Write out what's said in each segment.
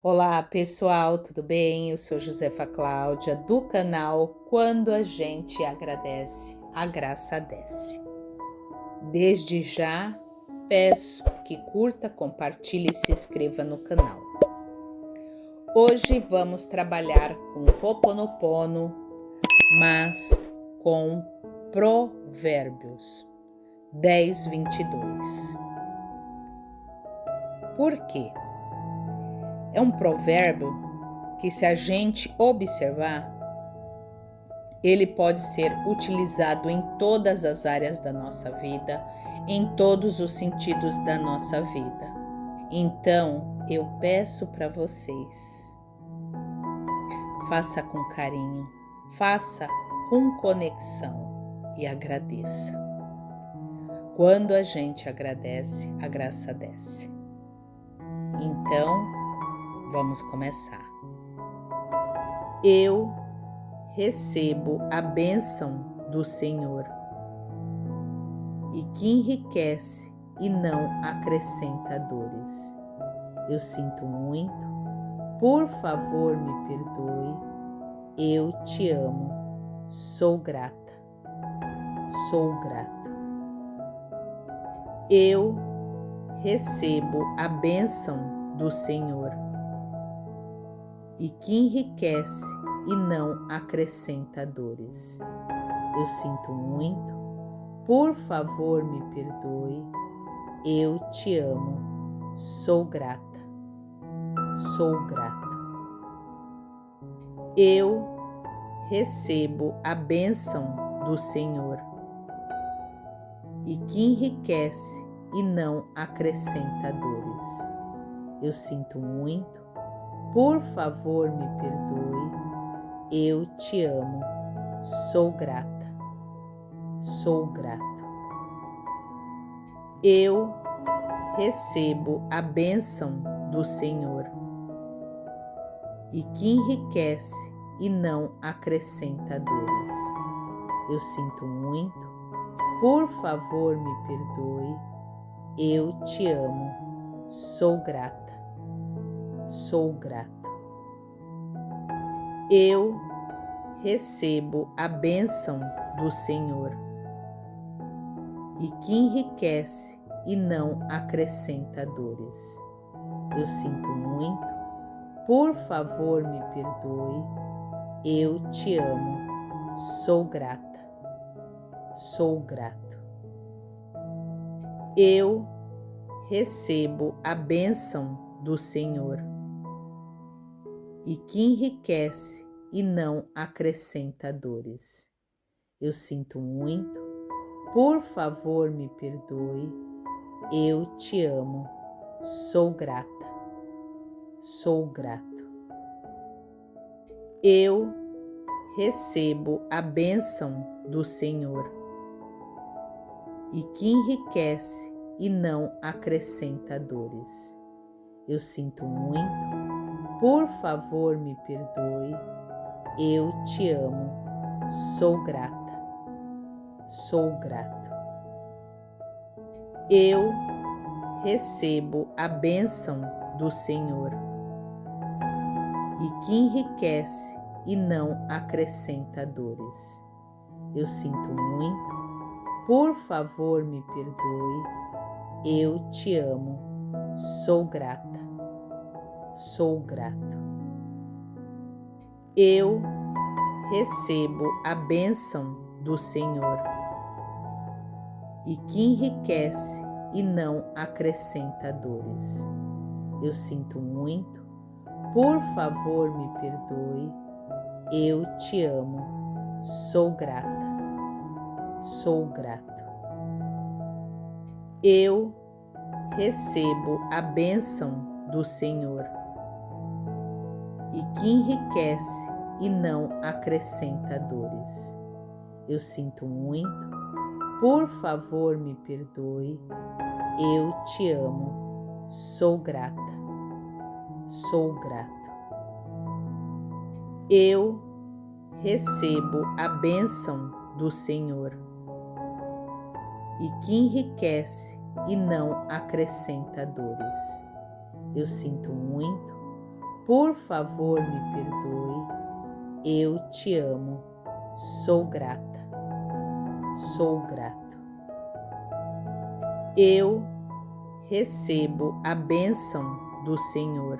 Olá pessoal, tudo bem? Eu sou Josefa Cláudia do canal Quando a Gente Agradece, a Graça Desce. Desde já, peço que curta, compartilhe e se inscreva no canal. Hoje vamos trabalhar com Ho'oponopono, mas com Provérbios 10:22. Por quê? É um provérbio que, se a gente observar, ele pode ser utilizado em todas as áreas da nossa vida, em todos os sentidos da nossa vida. Então, eu peço para vocês, faça com carinho, faça com conexão e agradeça. Quando a gente agradece, a graça desce. Então, vamos começar. Eu recebo a bênção do Senhor e que enriquece e não acrescenta dores. Eu sinto muito, por favor me perdoe, eu te amo, sou grata, sou grato. Eu recebo a bênção do Senhor e que enriquece e não acrescenta dores. Eu sinto muito, por favor me perdoe, eu te amo, sou grata, sou grato. Eu recebo a bênção do Senhor e que enriquece e não acrescenta dores. Eu sinto muito, por favor me perdoe, eu te amo, sou grata, sou grato. Eu recebo a bênção do Senhor e que enriquece e não acrescenta dores. Eu sinto muito, por favor me perdoe, eu te amo, sou grata, sou grato. Eu recebo a bênção do Senhor e que enriquece e não acrescenta dores. Eu sinto muito, por favor me perdoe, eu te amo, sou grata, sou grato. Eu recebo a bênção do Senhor e que enriquece e não acrescenta dores. Eu sinto muito, por favor me perdoe, eu te amo, sou grata, sou grato. Eu recebo a bênção do Senhor e que enriquece e não acrescenta dores. Eu sinto muito, por favor me perdoe, eu te amo, sou grata, sou grato. Eu recebo a bênção do Senhor e que enriquece e não acrescenta dores. Eu sinto muito, por favor me perdoe, eu te amo, sou grata, sou grato. Eu recebo a bênção do Senhor e que enriquece e não acrescenta dores. Eu sinto muito, por favor me perdoe, eu te amo, sou grata, sou grato. Eu recebo a bênção do Senhor e que enriquece e não acrescenta dores. Eu sinto muito, por favor me perdoe, eu te amo, sou grata, sou grato. Eu recebo a bênção do Senhor e que enriquece e não acrescenta dores. Eu sinto muito, Por favor, me perdoe. Eu te amo. Sou grata. Sou grato. Eu recebo a bênção do Senhor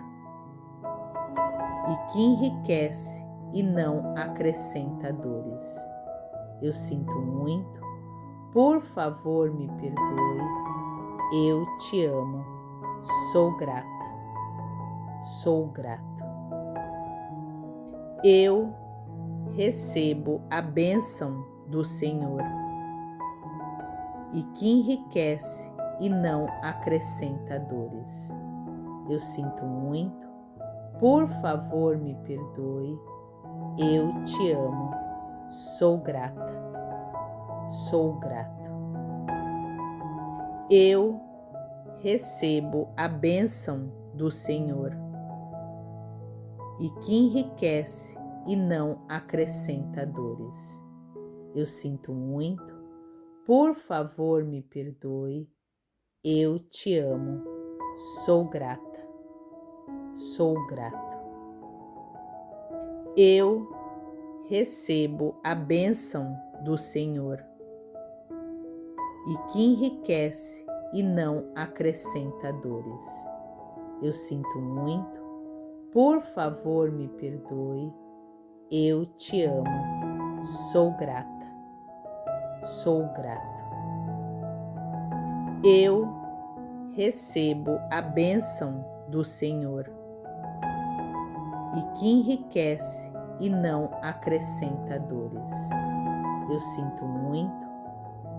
e que enriquece e não acrescenta dores. Eu sinto muito. Por favor, me perdoe. Eu te amo. Sou grata. Sou grato. Eu recebo a bênção do Senhor e que enriquece e não acrescenta dores. Eu sinto muito. Por favor, me perdoe. Eu te amo. Sou grata. Sou grato. Eu recebo a bênção do Senhor e que enriquece e não acrescenta dores. Eu sinto muito. Por favor, me perdoe. Eu te amo. Sou grata. Sou grato. Eu recebo a bênção do Senhor e que enriquece e não acrescenta dores. Eu sinto muito. Por favor, me perdoe. Eu te amo. Sou grata. Sou grato. Eu recebo a bênção do Senhor e que enriquece e não acrescenta dores. Eu sinto muito.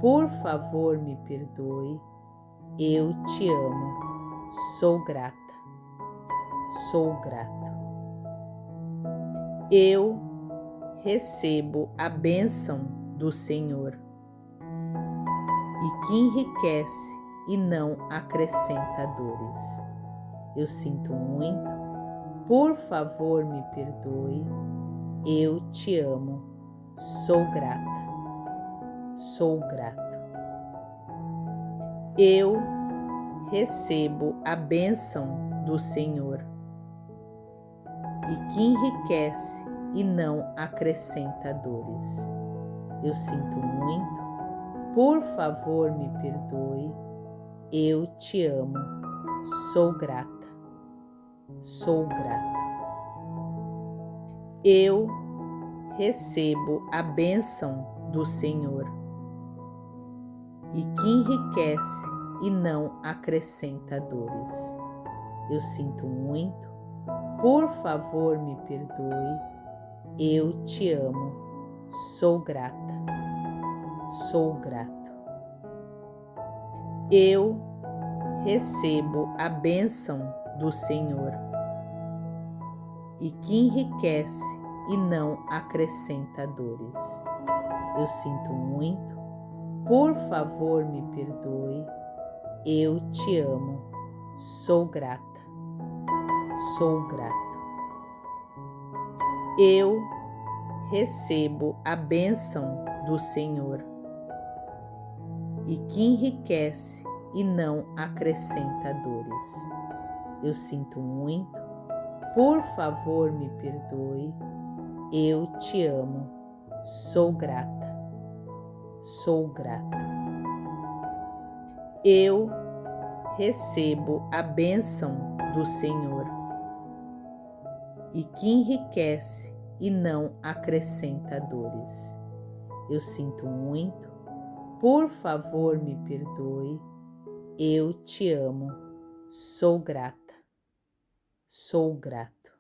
Por favor, me perdoe. Eu te amo. Sou grata. Sou grato. Eu recebo a bênção do Senhor e que enriquece e não acrescenta dores. Eu sinto muito. Por favor, me perdoe. Eu te amo. Sou grata. Sou grato. Eu recebo a bênção do Senhor e que enriquece e não acrescenta dores. Eu sinto muito. Por favor, me perdoe. Eu te amo. Sou grata. Sou grato. Eu recebo a bênção do Senhor e que enriquece e não acrescenta dores. Eu sinto muito. Por favor, me perdoe. Eu te amo. Sou grata. Sou grato. Eu recebo a bênção do Senhor e que enriquece e não acrescenta dores. Eu sinto muito. Por favor, me perdoe. Eu te amo. Sou grata. Sou grato. Eu recebo a bênção do Senhor e que enriquece e não acrescenta dores. Eu sinto muito. Por favor, me perdoe. Eu te amo. Sou grata. Sou grato. Eu recebo a bênção do Senhor e que enriquece e não acrescenta dores. Eu sinto muito. Por favor, me perdoe. Eu te amo. Sou grata. Sou grato.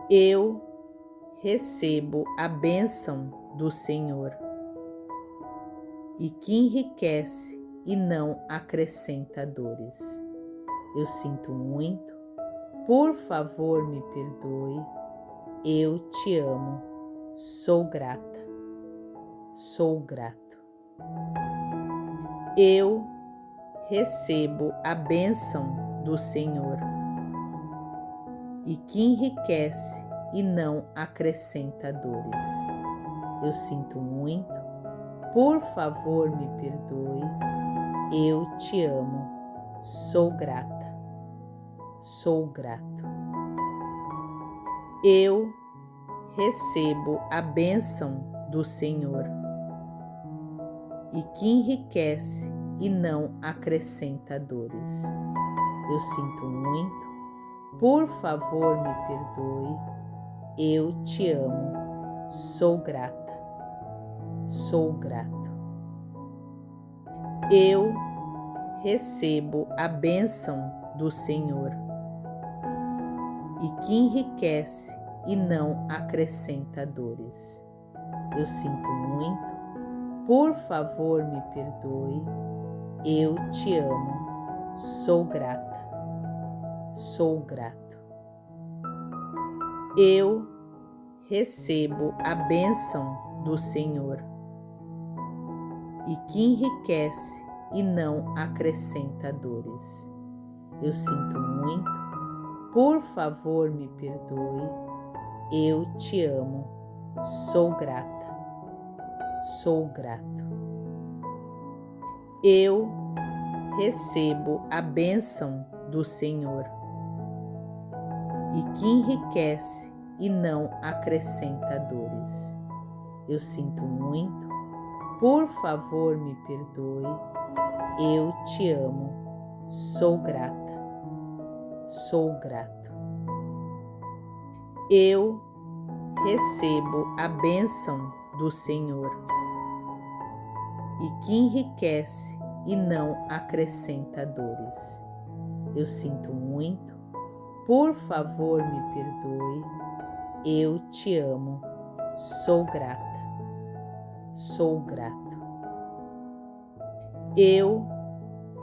Eu recebo a bênção do Senhor e que enriquece e não acrescenta dores. Eu sinto muito. Por favor, me perdoe. Eu te amo. Sou grata. Sou grato. Eu recebo a bênção do Senhor e que enriquece e não acrescenta dores. Eu sinto muito. Por favor, me perdoe. Eu te amo. Sou grata. Sou grato. Eu recebo a bênção do Senhor e que enriquece e não acrescenta dores. Eu sinto muito, por favor me perdoe, eu te amo, sou grata, sou grato. Eu recebo a bênção do Senhor e que enriquece e não acrescenta dores. Eu sinto muito, por favor me perdoe, eu te amo, sou grata, sou grato. Eu recebo a bênção do Senhor e que enriquece e não acrescenta dores. Eu sinto muito, por favor me perdoe, eu te amo, sou grata, sou grato. Eu recebo a bênção do Senhor e que enriquece e não acrescenta dores. Eu sinto muito, por favor me perdoe, eu te amo, sou grata, sou grato. Eu recebo a bênção do Senhor e que enriquece e não acrescenta dores. Eu sinto muito, por favor me perdoe, eu te amo, sou grata, sou grato. Eu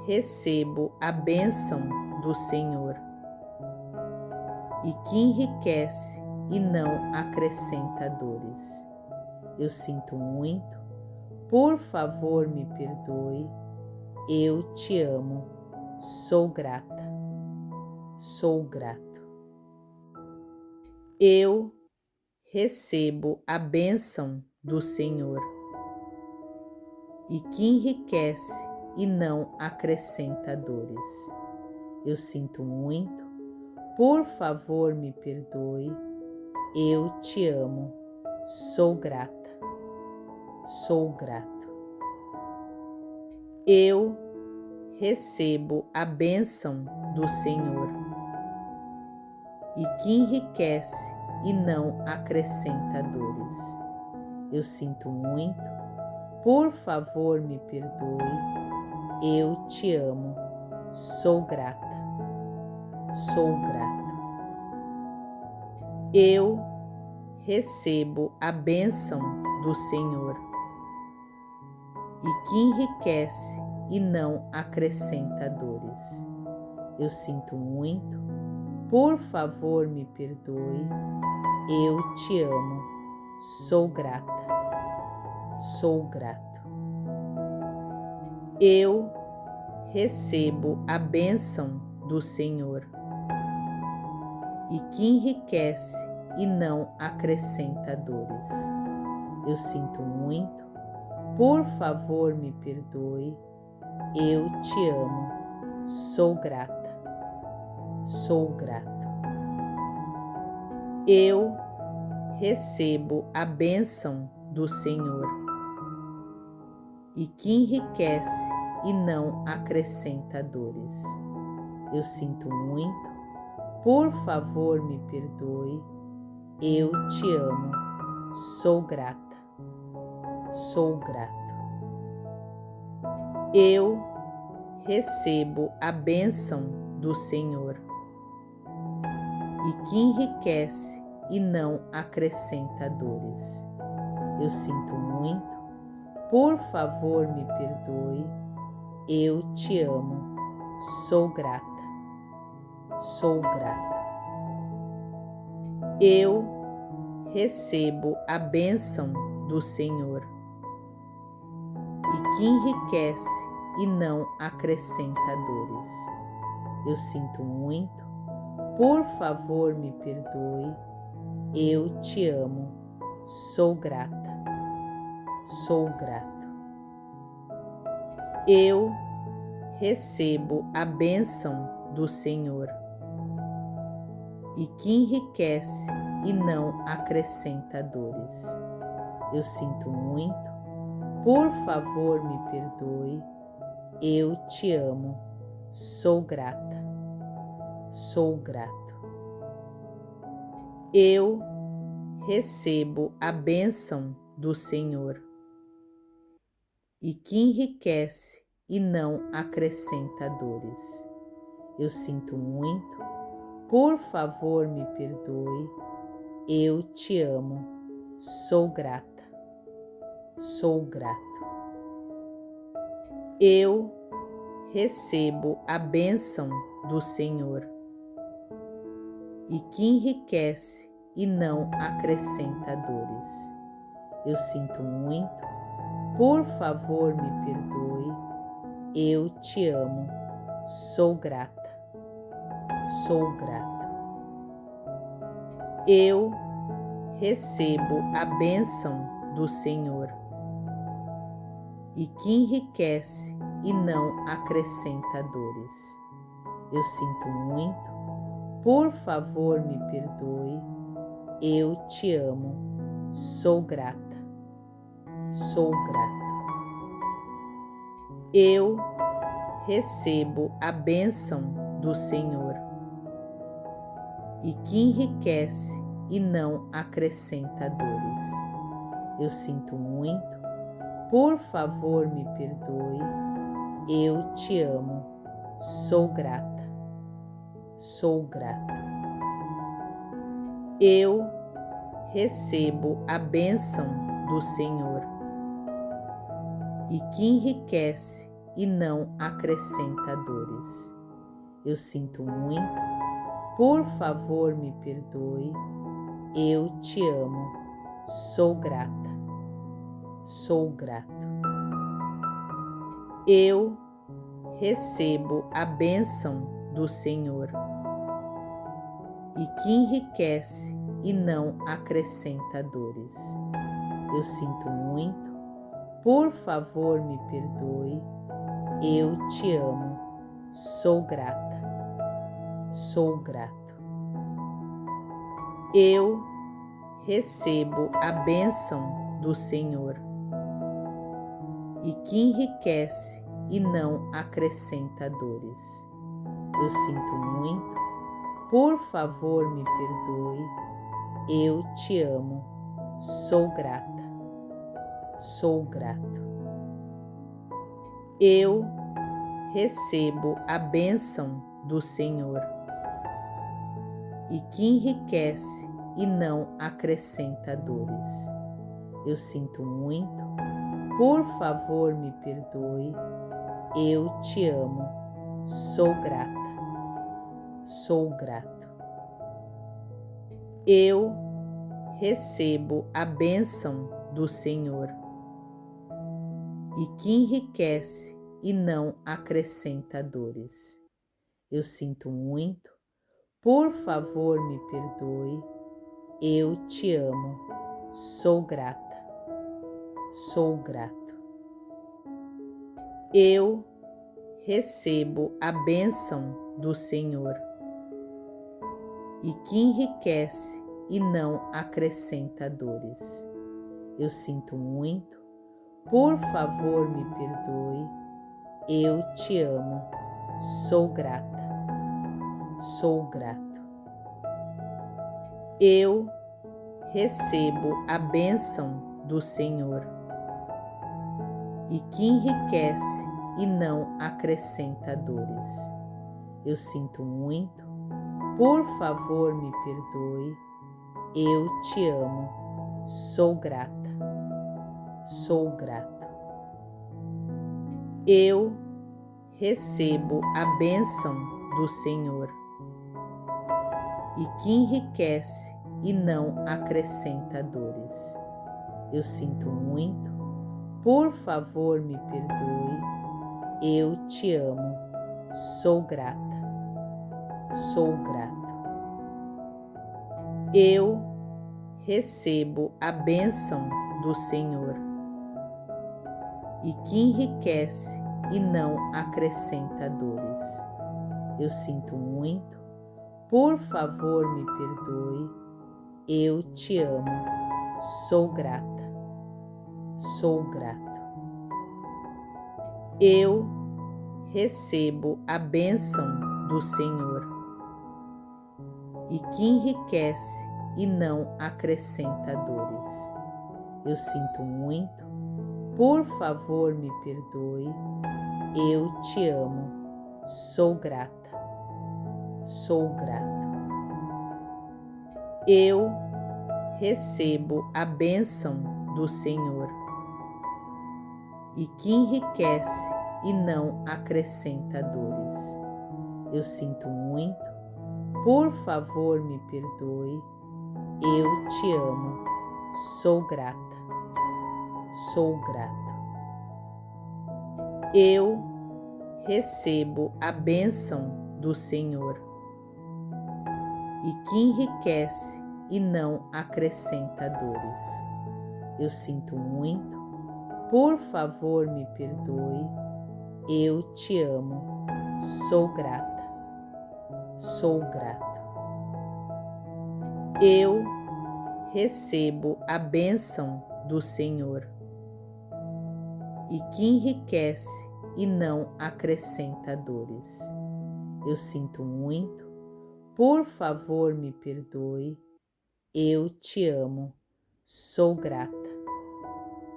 recebo a bênção do Senhor e que enriquece e não acrescenta dores. Eu sinto muito, por favor me perdoe, eu te amo, sou grata, sou grato. Eu recebo a bênção do Senhor e que enriquece e não acrescenta dores. Eu sinto muito, por favor me perdoe, eu te amo, sou grata, sou grato. Eu recebo a bênção do Senhor e que enriquece e não acrescenta dores. Eu sinto muito, por favor me perdoe, eu te amo, sou grata, sou grato. Eu recebo a bênção do Senhor e que enriquece e não acrescenta dores. Eu sinto muito, por favor me perdoe, eu te amo, sou grata, sou grato. Eu recebo a bênção do Senhor e que enriquece e não acrescenta dores. Eu sinto muito, por favor me perdoe, eu te amo, sou grata, sou grato. Eu recebo a bênção do Senhor e que enriquece e não acrescenta dores. Eu sinto muito, por favor me perdoe, eu te amo, sou grata, sou grato. Eu recebo a bênção do Senhor e que enriquece e não acrescenta dores. Eu sinto muito, por favor me perdoe, eu te amo, sou grata, sou grato. Eu recebo a bênção do Senhor e que enriquece e não acrescenta dores. Eu sinto muito, por favor me perdoe, eu te amo, sou grata, sou grato. Eu recebo a bênção do Senhor e que enriquece e não acrescenta dores. Eu sinto muito, por favor me perdoe, eu te amo, sou grata, sou grato. Eu recebo a bênção do Senhor e que enriquece e não acrescenta dores. Eu sinto muito, por favor me perdoe, eu te amo, sou grata, sou grato. Eu recebo a bênção do Senhor e que enriquece e não acrescenta dores. Eu sinto muito, por favor me perdoe, eu te amo, sou grata, sou grato. Eu recebo a bênção do Senhor e que enriquece e não acrescenta dores. Eu sinto muito, por favor me perdoe, eu te amo, sou grata, sou grato. Eu recebo a bênção do Senhor e que enriquece e não acrescenta dores. Eu sinto muito, por favor me perdoe, eu te amo, sou grata, sou grato. Eu recebo a bênção do Senhor e que enriquece e não acrescenta dores. Eu sinto muito, por favor me perdoe, eu te amo, sou grata, sou grato. Eu recebo a bênção do Senhor e que enriquece e não acrescenta dores. Eu sinto muito, por favor me perdoe, eu te amo, sou grata, sou grato. Eu recebo a bênção do Senhor e que enriquece e não acrescenta dores. Eu sinto muito, por favor me perdoe, eu te amo, sou grata, sou grato. Eu recebo a bênção do Senhor e que enriquece e não acrescenta dores. Eu sinto muito, por favor me perdoe, eu te amo, sou grata, sou grato. Eu recebo a bênção do Senhor e que enriquece e não acrescenta dores. Eu sinto muito, por favor me perdoe, eu te amo, sou grata, sou grato. Eu recebo a bênção do Senhor e que enriquece e não acrescenta dores. Eu sinto muito, por favor me perdoe, eu te amo, sou grata, sou grato. Eu recebo a bênção do Senhor e que enriquece e não acrescenta dores. Eu sinto muito, por favor me perdoe, eu te amo, sou grata, sou grato. Eu recebo a bênção do Senhor e que enriquece e não acrescenta dores. Eu sinto muito, por favor me perdoe, eu te amo, sou grata, sou grato. Eu recebo a bênção do Senhor e que enriquece e não acrescenta dores. Eu sinto muito, Por favor, me perdoe. Eu te amo. Sou grata. Sou grato. Eu recebo a bênção do Senhor e que enriquece e não acrescenta dores. Eu sinto muito. Por favor, me perdoe. Eu te amo. Sou grata. Sou grato. Eu recebo a bênção do Senhor e que enriquece e não acrescenta dores. Eu sinto muito. Por favor, me perdoe. Eu te amo. Sou grata. Sou grato. Eu recebo a bênção do Senhor e que enriquece e não acrescenta dores. Eu sinto muito. Por favor, me perdoe. Eu te amo. Sou grata. Sou grato. Eu recebo a bênção do Senhor e que enriquece e não acrescenta dores. Eu sinto muito. Por favor, me perdoe. Eu te amo. Sou grata.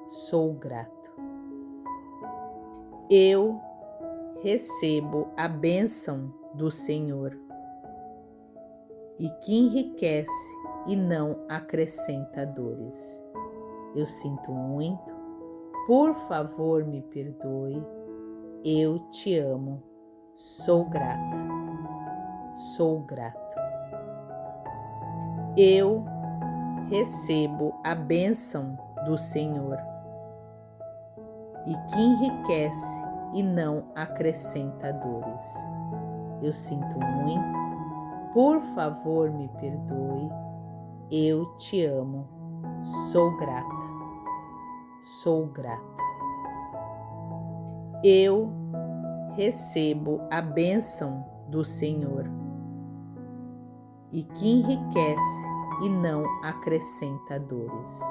Sou grato. Eu recebo a bênção do Senhor e que enriquece e não acrescenta dores. Eu sinto muito. Por favor, me perdoe. Eu te amo. Sou grata. Sou grato. Eu recebo a bênção do Senhor e que enriquece e não acrescenta dores. Eu sinto muito. Por favor, me perdoe. Eu te amo. Sou grata. Sou grato. Eu recebo a bênção do Senhor e que enriquece e não acrescenta dores.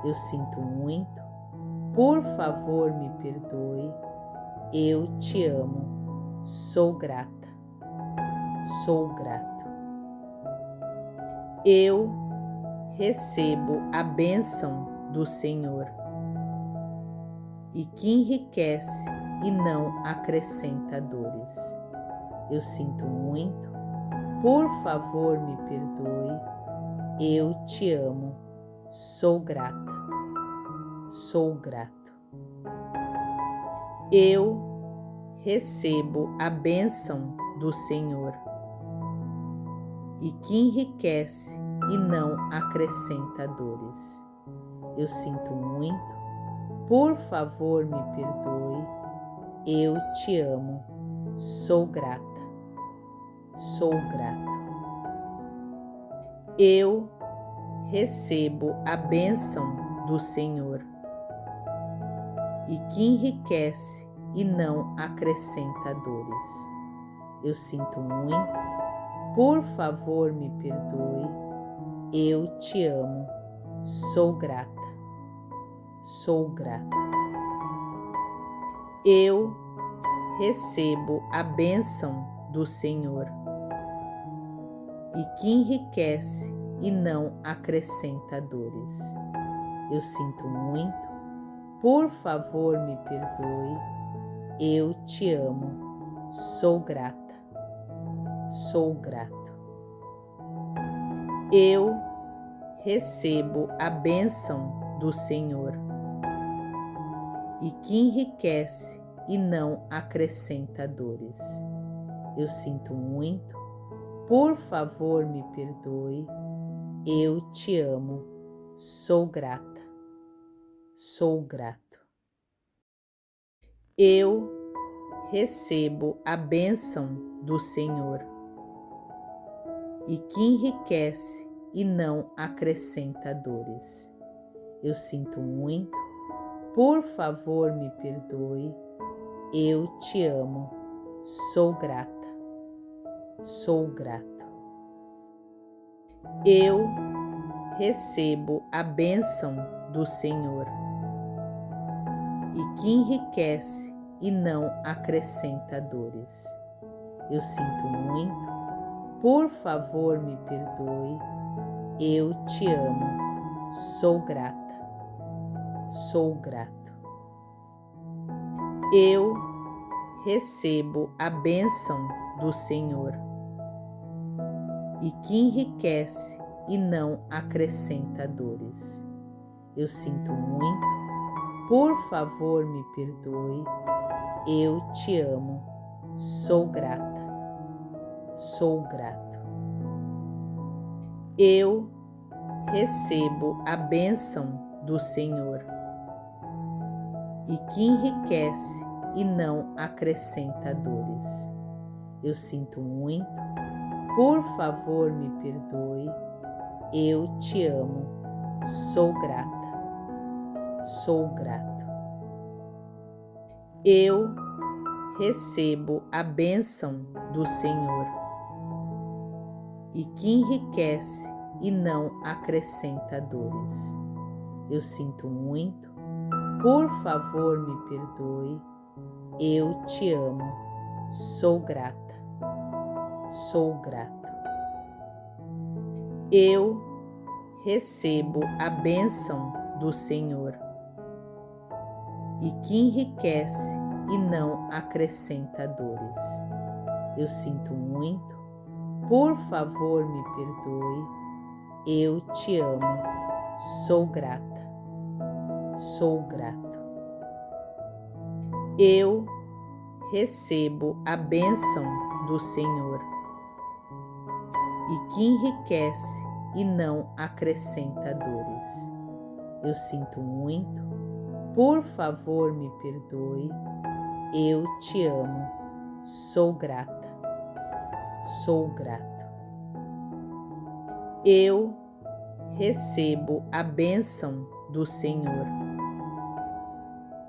Eu sinto muito. Por favor, me perdoe. Eu te amo. Sou grata. Sou grato. Eu recebo a bênção do Senhor e que enriquece e não acrescenta dores. Eu sinto muito. Por favor, me perdoe. Eu te amo. Sou grata. Sou grato. Eu recebo a bênção do Senhor e que enriquece e não acrescenta dores. Eu sinto muito. Por favor, me perdoe. Eu te amo. Sou grata. Sou grato. Eu recebo a bênção do Senhor e que enriquece e não acrescenta dores. Eu sinto muito. Por favor, me perdoe. Eu te amo. Sou grata. Sou grato. Eu recebo a bênção do Senhor e que enriquece e não acrescenta dores. Eu sinto muito. Por favor, me perdoe. Eu te amo. Sou grata. Sou grato. Eu recebo a bênção do Senhor e que enriquece e não acrescenta dores. Eu sinto muito. Por favor, me perdoe. Eu te amo. Sou grata. Sou grato. Eu recebo a bênção do Senhor e que enriquece e não acrescenta dores. Eu sinto muito. Por favor, me perdoe. Eu te amo. Sou grata. Sou grato. Eu recebo a bênção do Senhor e que enriquece e não acrescenta dores. Eu sinto muito, por favor me perdoe, eu te amo, sou grata, sou grato. Eu recebo a bênção do Senhor e que enriquece e não acrescenta dores. Eu sinto muito, por favor me perdoe, eu te amo, sou grata, sou grato. Eu recebo a bênção do Senhor e que enriquece e não acrescenta dores. Eu sinto muito, por favor me perdoe, eu te amo, sou grata, sou grato. Eu recebo a bênção do Senhor e que enriquece e não acrescenta dores. Eu sinto muito, por favor me perdoe, eu te amo, sou grata, sou grato. Eu recebo a bênção do Senhor e que enriquece e não acrescenta dores. Eu sinto muito, por favor me perdoe, eu te amo, sou grata, sou grato. Eu recebo a bênção do Senhor e que enriquece e não acrescenta dores. Eu sinto muito, por favor me perdoe, eu te amo, sou grata, sou grato. Eu recebo a bênção do Senhor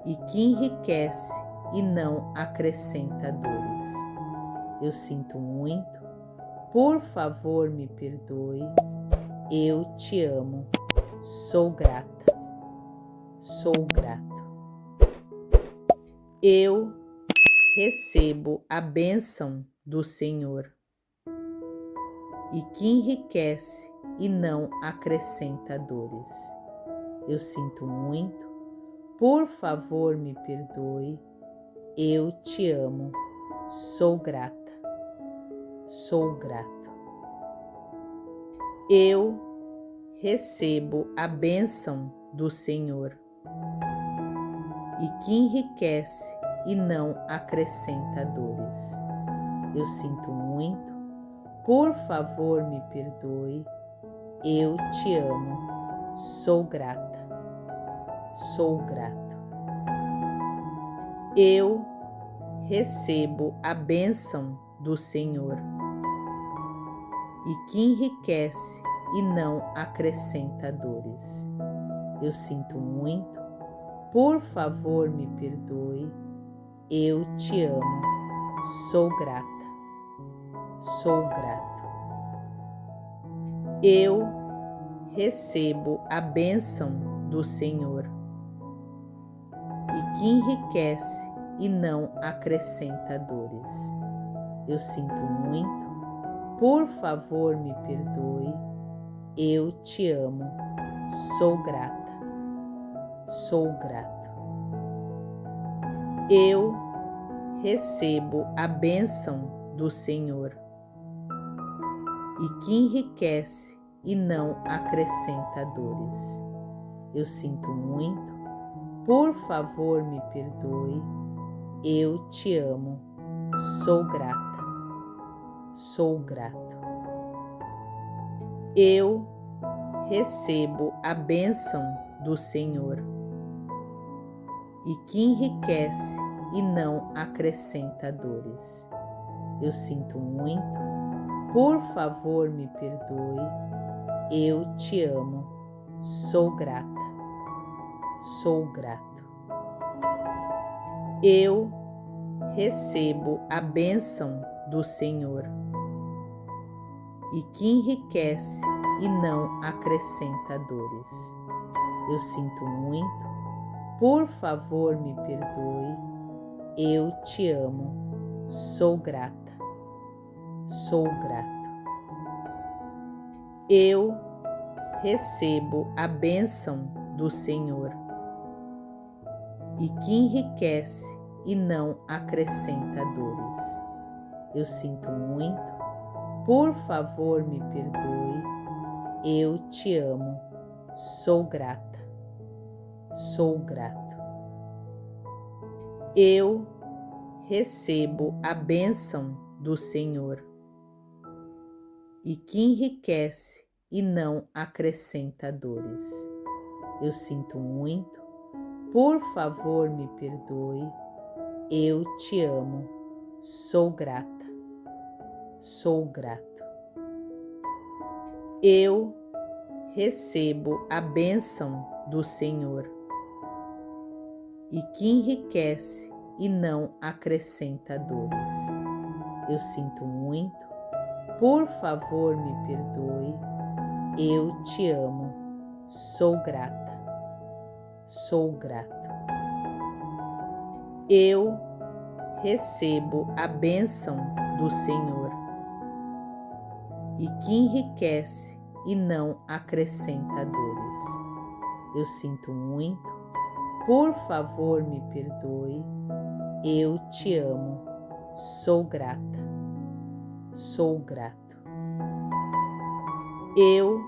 e que enriquece e não acrescenta dores. Eu sinto muito, por favor me perdoe, eu te amo, sou grata, sou grato. Eu recebo a bênção do Senhor e que enriquece e não acrescenta dores. Eu sinto muito, por favor me perdoe, eu te amo, sou grata, sou grato. Eu recebo a bênção do Senhor e que enriquece e não acrescenta dores. Eu sinto muito, por favor me perdoe, eu te amo, sou grata, sou grato. Eu recebo a bênção do Senhor e que enriquece e não acrescenta dores. Eu sinto muito, por favor me perdoe, eu te amo, sou grata, sou grato. Eu recebo a bênção do Senhor e que enriquece e não acrescenta dores. Eu sinto muito, por favor me perdoe, eu te amo, sou grata, sou grato. Eu recebo a bênção do Senhor e que enriquece e não acrescenta dores. Eu sinto muito, por favor me perdoe, eu te amo, sou grata, sou grato. Eu recebo a bênção do Senhor e que enriquece e não acrescenta dores. Eu sinto muito, por favor me perdoe, eu te amo, sou grata, sou grato. Eu recebo a bênção do Senhor e que enriquece e não acrescenta dores. Eu sinto muito, por favor me perdoe, eu te amo, sou grata, sou grato. Eu recebo a bênção do Senhor e que enriquece e não acrescenta dores. Eu sinto muito, por favor me perdoe, eu te amo, sou grata, sou grato. Eu recebo a bênção do Senhor e que enriquece e não acrescenta dores. Eu sinto muito, por favor me perdoe, eu te amo, sou grata, sou grato. Eu recebo a bênção do Senhor e que enriquece e não acrescenta dores. Eu sinto muito, por favor me perdoe, eu te amo, sou grata, sou grato. Eu recebo a bênção do Senhor e que enriquece e não acrescenta dores. Eu sinto muito, por favor me perdoe, eu te amo, sou grata, sou grato. Eu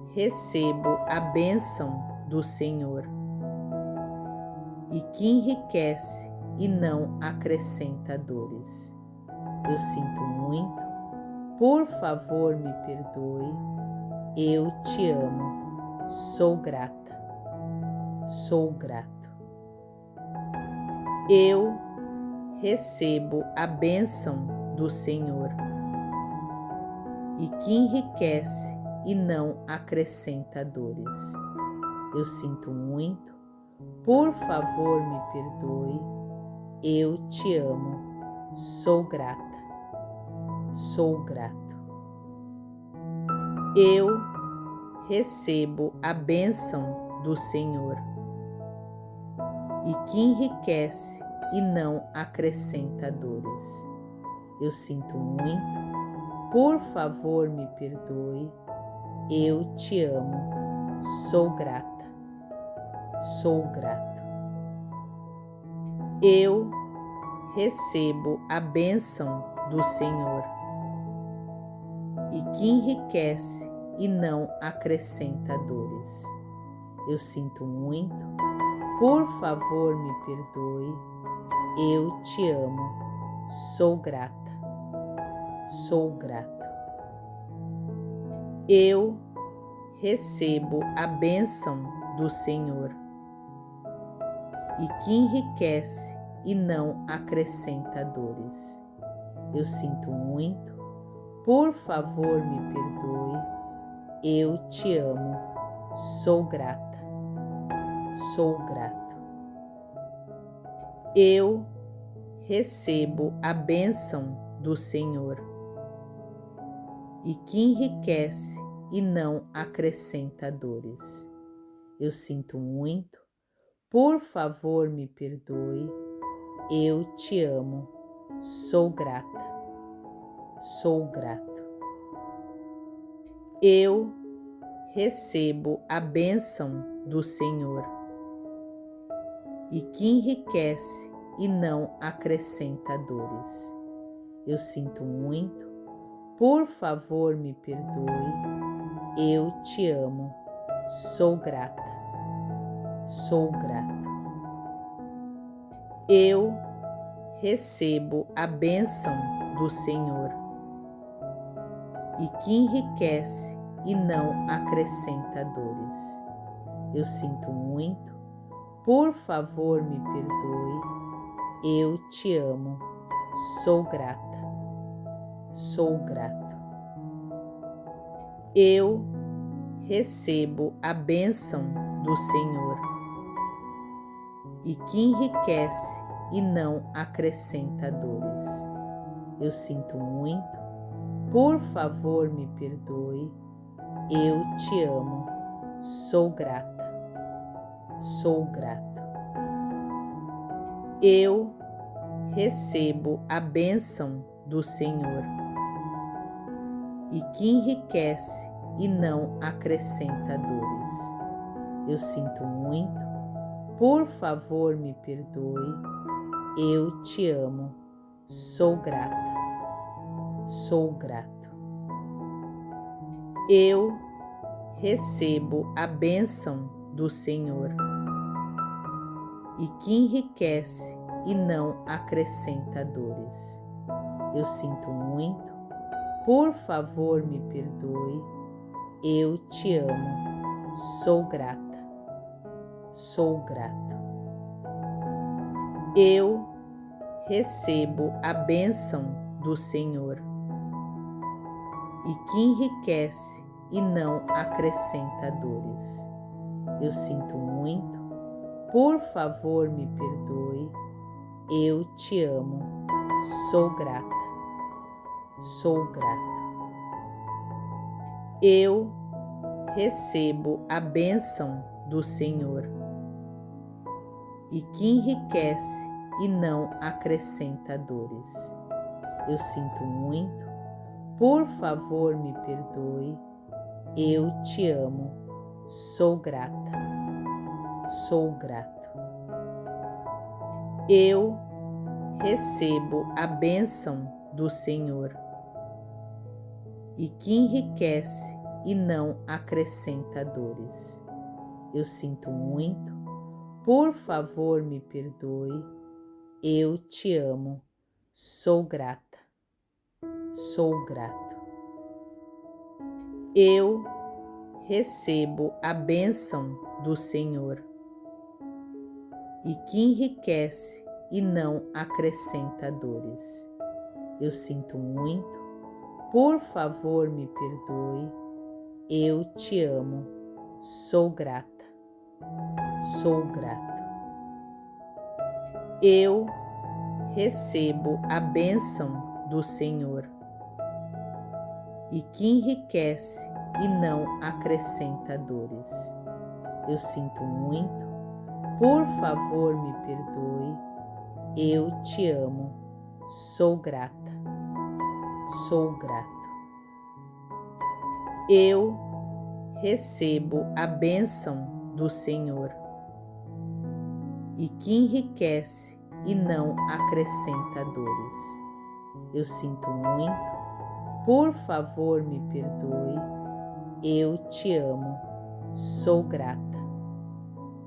recebo a bênção do Senhor e que enriquece e não acrescenta dores. Eu sinto muito, por favor me perdoe, eu te amo, sou grata, sou grato. Eu recebo a bênção do Senhor e que enriquece e não acrescenta dores. Eu sinto muito, por favor me perdoe, eu te amo, sou grata, sou grato. Eu recebo a bênção do Senhor e que enriquece e não acrescenta dores. Eu sinto muito, por favor me perdoe, eu te amo, sou grata, sou grato. Eu recebo a bênção do Senhor e que enriquece e não acrescenta dores. Eu sinto muito, por favor me perdoe, eu te amo, sou grata, sou grato. Eu recebo a bênção do Senhor e que enriquece e não acrescenta dores. Eu sinto muito, por favor me perdoe, eu te amo, sou grata, sou grato. Eu recebo a bênção do Senhor e que enriquece e não acrescenta dores. Eu sinto muito, por favor me perdoe, eu te amo, sou grata, sou grato. Eu recebo a bênção do Senhor e que enriquece e não acrescenta dores. Eu sinto muito, por favor me perdoe, eu te amo, sou grata, sou grato. Eu recebo a bênção do Senhor e que enriquece e não acrescenta dores. Eu sinto muito, por favor me perdoe, eu te amo, sou grata, sou grato. Eu recebo a bênção do Senhor e que enriquece e não acrescenta dores. Eu sinto muito, Por favor, me perdoe. Eu te amo. Sou grata. Sou grato. Eu recebo a bênção do Senhor e que enriquece e não acrescenta dores. Eu sinto muito. Por favor, me perdoe. Eu te amo. Sou grata. Sou grato. Eu recebo a bênção do Senhor e que enriquece e não acrescenta dores. Eu sinto muito. Por favor, me perdoe. Eu te amo. Sou grata. Sou grato. Eu recebo a bênção do Senhor e que enriquece e não acrescenta dores. Eu sinto muito. Por favor, me perdoe. Eu te amo. Sou grata. Sou grato. Eu recebo a bênção do Senhor e que enriquece e não acrescenta dores. Eu sinto muito. Por favor, me perdoe. Eu te amo. Sou grata. Sou grato. Eu recebo a bênção do Senhor e que enriquece e não acrescenta dores. Eu sinto muito. Por favor, me perdoe. Eu te amo. Sou grata. Sou grato. Eu recebo a bênção do Senhor e que enriquece e não acrescenta dores. Eu sinto muito. Por favor, me perdoe. Eu te amo. Sou grata. Sou grato. Eu recebo a bênção do Senhor e que enriquece e não acrescenta dores. Eu sinto muito. Por favor, me perdoe. Eu te amo. Sou grata. Sou grato. Eu recebo a bênção do Senhor e que enriquece e não acrescenta dores. Eu sinto muito. Por favor, me perdoe. Eu te amo. Sou grata.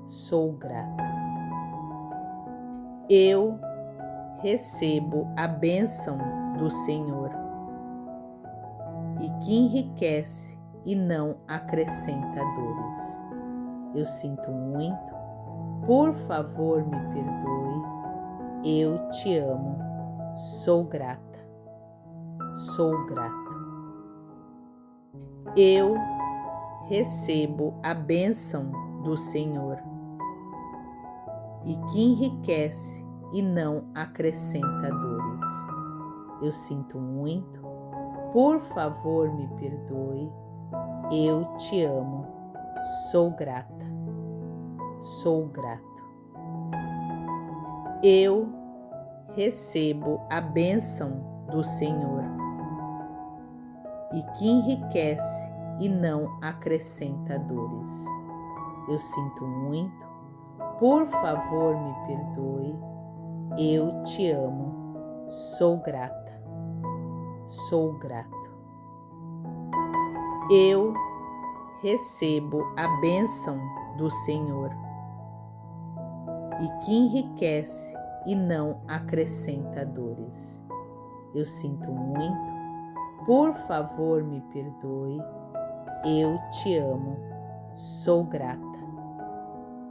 Sou grato. Eu recebo a bênção do Senhor e que enriquece e não acrescenta dores. Eu sinto muito. Por favor, me perdoe. Eu te amo. Sou grata. Sou grato. Eu recebo a bênção do Senhor e que enriquece e não acrescenta dores. Eu sinto muito. Por favor, me perdoe. Eu te amo. Sou grata. Sou grato. Eu recebo a bênção do Senhor e que enriquece e não acrescenta dores. Eu sinto muito. Por favor, me perdoe. Eu te amo. Sou grata. Sou grato. Eu recebo a bênção do Senhor e que enriquece e não acrescenta dores. Eu sinto muito. Por favor, me perdoe. Eu te amo. Sou grata.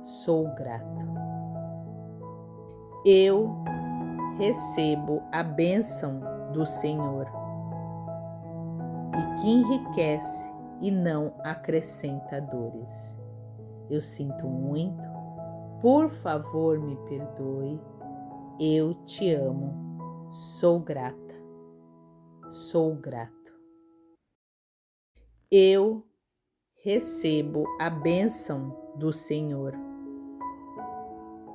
Sou grato. Eu recebo a bênção do Senhor e que enriquece e não acrescenta dores. Eu sinto muito. Por favor, me perdoe. Eu te amo. Sou grata. Sou grato. Eu recebo a bênção do Senhor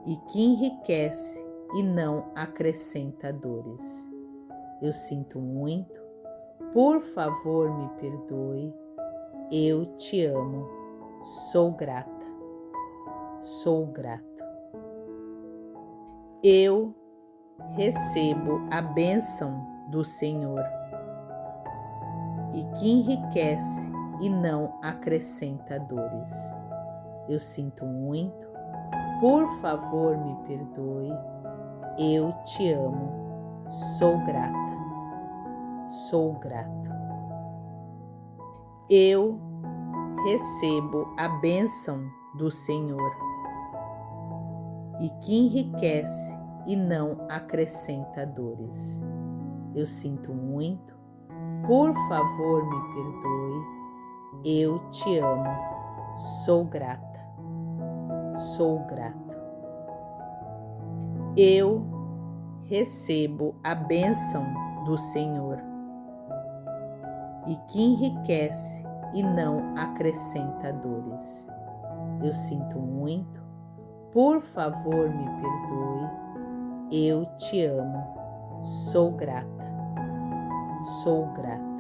e que enriquece e não acrescenta dores. Eu sinto muito, por favor me perdoe, eu te amo, sou grata, sou grato. Eu recebo a bênção do Senhor e que enriquece e não acrescenta dores. Eu sinto muito, por favor me perdoe, eu te amo, sou grata, sou grato. Eu recebo a bênção do Senhor e que enriquece e não acrescenta dores. Eu sinto muito, por favor me perdoe, eu te amo, sou grata, sou grato. Eu recebo a bênção do Senhor e que enriquece e não acrescenta dores. Eu sinto muito, por favor me perdoe, eu te amo, sou grata, sou grato.